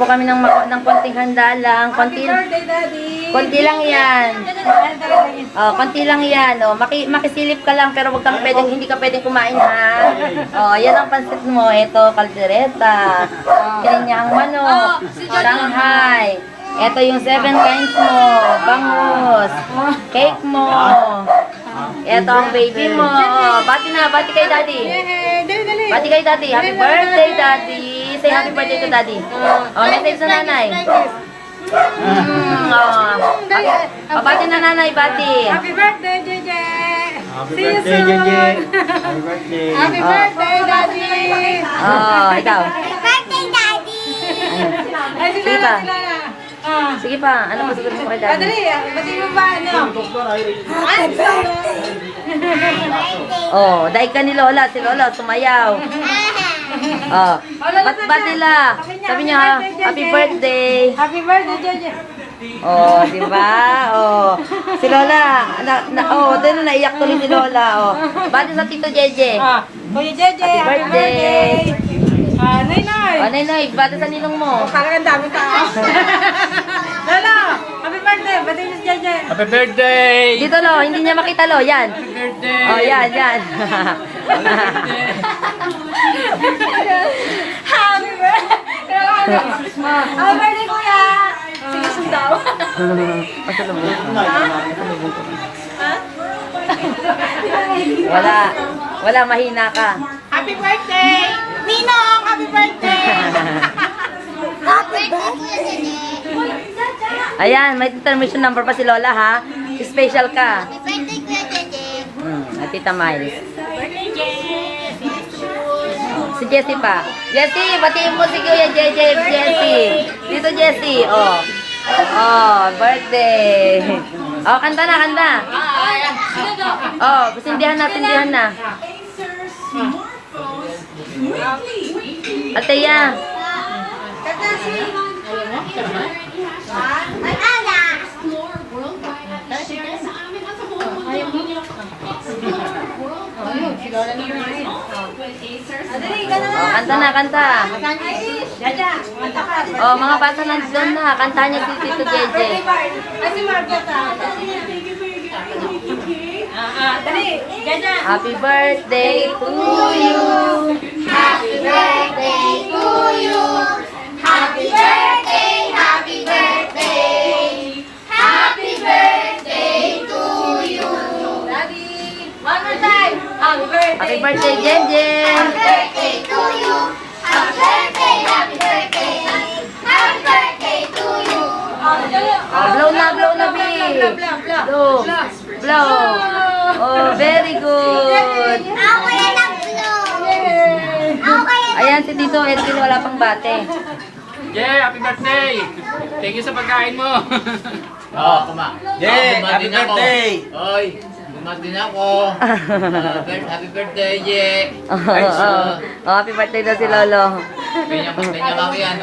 po kami ng konting handa lang. Happy birthday, Daddy! Konti lang yan. Oh, konti lang yan. Oh, makisilip ka lang pero wag kang pwedeng, hindi ka pwedeng kumain ha. Oh, yan ang pansit mo. Ito, kaldereta. Pininyang manok. Shanghai. Ito yung 7 kinds mo. Bangus. Cake mo. Ito ang baby mo. Oh, bati kay Daddy. Dali! Bati kay Daddy. Happy birthday, Daddy. Say happy birthday to Daddy. Oh, message sa nanay. Bati na nanay, bati. Happy birthday, JJ! Happy See you birthday, soon! JJ. Happy birthday. Happy birthday, Daddy! Oh, ikaw. Birthday, Daddy! Ay, Sige sila pa. na. Sige pa. Ano pa sagot mo kay Daddy? Dali, pati mo ba, ano? Happy birthday! Oh, dahil ka ni Lola. Si Lola sumayaw. Oh, ba't nila? Sabi niya ha, happy birthday. Happy birthday, JJ! Oh, di ba? Oh, si Lola, doon na naiyak tuloy si Lola. Oh, bati sa Tito Jeje. Kuya JJ, Happy happy birthday! Nay! Oh, Nay, bati sa ninong mo. Parang ang dami tao. Lolo, happy birthday! Bati mo si JJ! Happy birthday. Dito Lo, hindi niya makita Lo, yan. Happy birthday. Oh, yan. Happy birthday! Happy birthday, kuya! Sige, sundaw. Wala, mahina ka. Happy birthday! Ninong, happy birthday! Happy birthday! Ayan, may determination number pa si Lola ha. Special ka. Happy birthday, Kuya Dede! At Tita Miles. Si Jessie pa. Jessie, batiin mo si Kuya Jessie. Dito Jessie, oh. Oh, birthday. Oh, kanta na. Oh, sindihan na. Ateya. Mag-ala! Oh, kanta. Jaja, manta ka. Oh, mga bata nandiyan na. Kantahan niya si Tito Jeje. Ay, si Margaret dali, Jaja. Happy birthday to you. Happy birthday to you! Happy birthday! Happy birthday! Happy birthday to you! Daddy, one more time. Happy birthday. Happy birthday, Jeje. Happy birthday to you! Happy birthday! Happy birthday! Happy birthday to you! Oh, blow na, B. Blow. Oh, very good. Ako kaya nag-blow! Ako kaya Ayan, si Tito Edwin, wala pang bate. Yeah, happy birthday. Thank you sa pagkain mo. Oh, Yeah, happy birthday. Oy, bumati na ako. Happy birthday, Je. Oh, happy birthday daw si Lolo. Kanya kami yan.